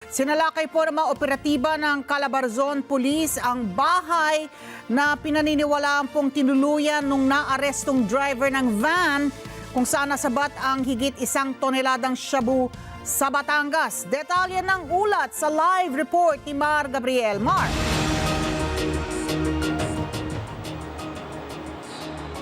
Sinalakay po ng mga operatiba ng Calabarzon Police ang bahay na pinaniniwalaan pong tinuluyan nung naarestong driver ng van kung saan nasabat ang higit 1 toneladang shabu sa Batangas. Detalye ng ulat sa live report ni Mar Gabriel. Mar.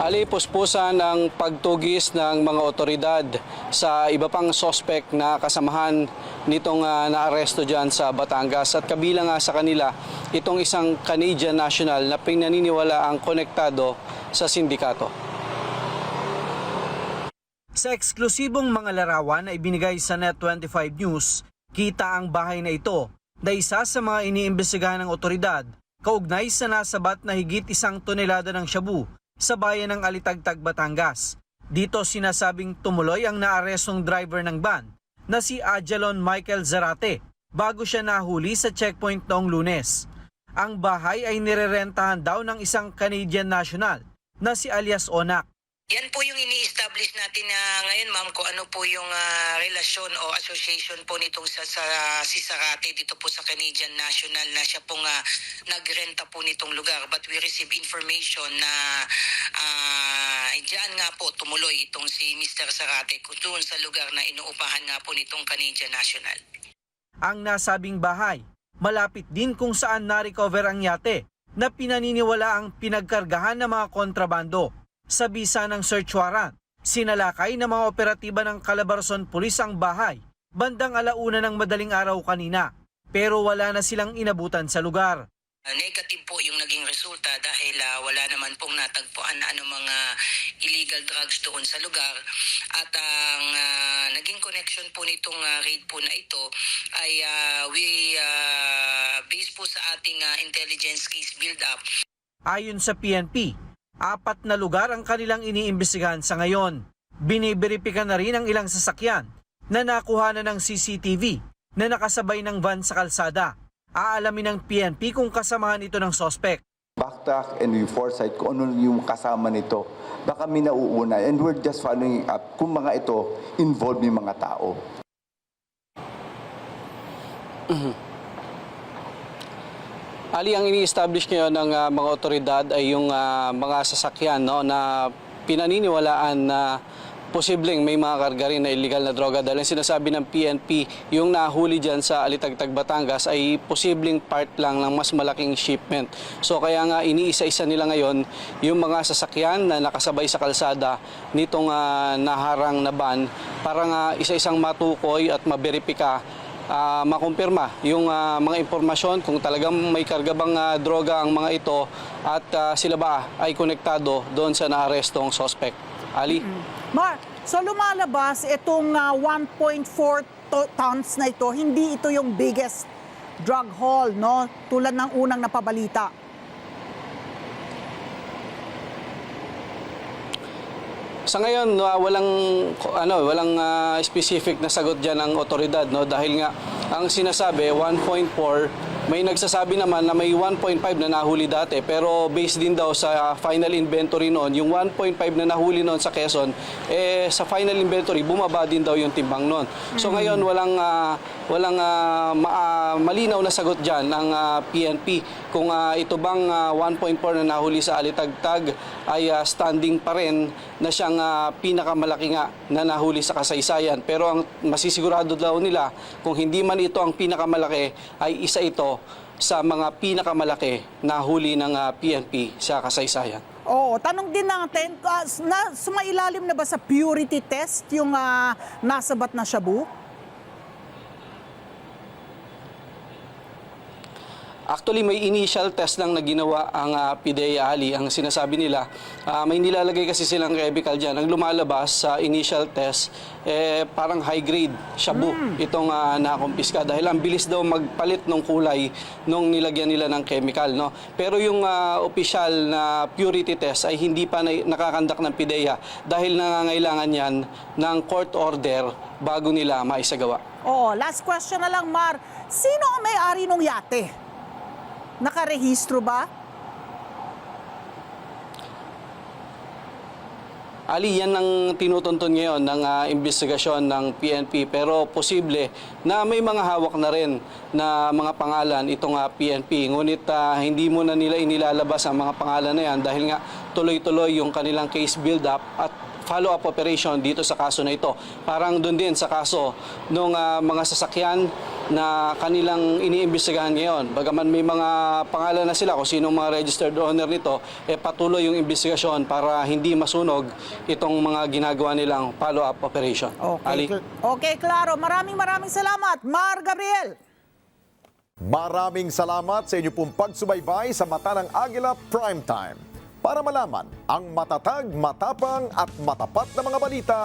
Puspusan ang pagtugis ng mga otoridad sa iba pang sospek na kasamahan nitong naaresto dyan sa Batangas. At kabilang nga sa kanila itong isang Canadian national na pinaniniwala ang konektado sa sindikato. Sa eksklusibong mga larawan na ibinigay sa Net25 News, kita ang bahay na ito na isa sa mga iniimbestigahan ng otoridad kaugnay sa nasabat na higit 1 tonelada ng shabu sa bayan ng Alitagtag, Batangas. Dito sinasabing tumuloy ang naarestong driver ng van na si Ajalon Michael Zarate bago siya nahuli sa checkpoint noong Lunes. Ang bahay ay nirerentahan daw ng isang Canadian national na si alias Onak. Yan po yung ini-establish natin na ngayon, ma'am, kung ano po yung relasyon o association po nitong si Zarate dito po sa Canadian National na siya pong nagrenta po nitong lugar. But we receive information na diyan nga po tumuloy itong si Mr. Zarate doon sa lugar na inuupahan nga po nitong Canadian National. Ang nasabing bahay, malapit din kung saan na-recover ang yate na pinaniniwala ang pinagkargahan ng mga kontrabando. Sa bisa ng search warrant, sinalakay ng mga operatiba ng Calabarzon Police ang bahay bandang 1:00 ng madaling araw kanina, pero wala na silang inabutan sa lugar. Negative po yung naging resulta dahil wala naman pong natagpuan na mga illegal drugs doon sa lugar. At ang naging connection po nitong raid po na ito ay based po sa ating intelligence case build-up. Ayon sa PNP, 4 na lugar ang kanilang iniimbestigahan sa ngayon. Biniberipika na rin ang ilang sasakyan na nakuha na ng CCTV na nakasabay ng van sa kalsada. Aalamin ng PNP kung kasamahan ito ng sospek. Backtrack and we foresight kung ano yung kasama nito. Baka may nauuna and we're just following up kung mga ito involved yung mga tao. Ali, ang ini-establish ngayon ng mga otoridad ay yung mga sasakyan na pinaniniwalaan na posibleng may mga karga rin na illegal na droga. Dahil ang sinasabi ng PNP, yung nahuli dyan sa Alitagtag, Batangas ay posibleng part lang ng mas malaking shipment. So kaya nga iniisa-isa nila ngayon yung mga sasakyan na nakasabay sa kalsada nitong naharang na van para nga isa-isang matukoy at maberipika, makumpirma yung mga impormasyon kung talagang may karga bang droga ang mga ito at sila ba ay konektado doon sa naarestong suspect. Ali? Mar, so lumalabas itong 1.4 tons na ito, hindi ito yung biggest drug haul, no? Tulad ng unang napabalita. Sa ngayon, walang specific na sagot diyan ng otoridad, no, dahil nga ang sinasabi 1.4, may nagsasabi naman na may 1.5 na nahuli dati, pero based din daw sa final inventory noon, yung 1.5 na nahuli noon sa Quezon, sa final inventory bumaba din daw yung timbang noon. So ngayon walang malinaw na sagot diyan ng PNP kung ito bang 1.4 na nahuli sa Alitagtag ay standing pa rin na siyang pinakamalaki nga na nahuli sa kasaysayan. Pero ang masisigurado daw nila, kung hindi man ito ang pinakamalaki, ay isa ito sa mga pinakamalaki na huli ng PNP sa kasaysayan. Oo, tanong din natin, sumailalim na ba sa purity test yung nasabat na shabu? Actually, may initial test lang na ginawa ang PDEA, Ali. Ang sinasabi nila, may nilalagay kasi silang chemical dyan. Ang lumalabas sa initial test, parang high-grade shabu itong nakumpiska. Dahil ang bilis daw magpalit ng kulay nung nilagyan nila ng chemical. No? Pero yung official na purity test ay hindi pa nakakandak ng PDEA dahil nangangailangan yan ng court order bago nila maisagawa. Oo, last question na lang, Mar. Sino ang may-ari ng yate? Nakarehistro ba? Ali, yan ang tinutuntun ngayon ng investigasyon ng PNP, pero posible na may mga hawak na rin na mga pangalan itong PNP. Ngunit hindi muna nila inilalabas ang mga pangalan na yan dahil nga tuloy-tuloy yung kanilang case build-up at follow-up operation dito sa kaso na ito. Parang doon din sa kaso ng mga sasakyan na kanilang iniimbestigahan ngayon. Bagaman may mga pangalan na sila kung sinong mga registered owner nito, patuloy yung investigasyon para hindi masunog itong mga ginagawa nilang follow-up operation. Ali? Okay, klaro. Maraming salamat, Mar Gabriel. Maraming salamat sa inyo pong pagsubaybay sa Mata ng Agila Primetime. Para malaman ang matatag, matapang at matapat na mga balita,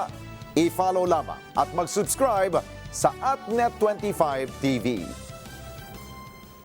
i-follow lamang at mag-subscribe sa AtNet25 TV.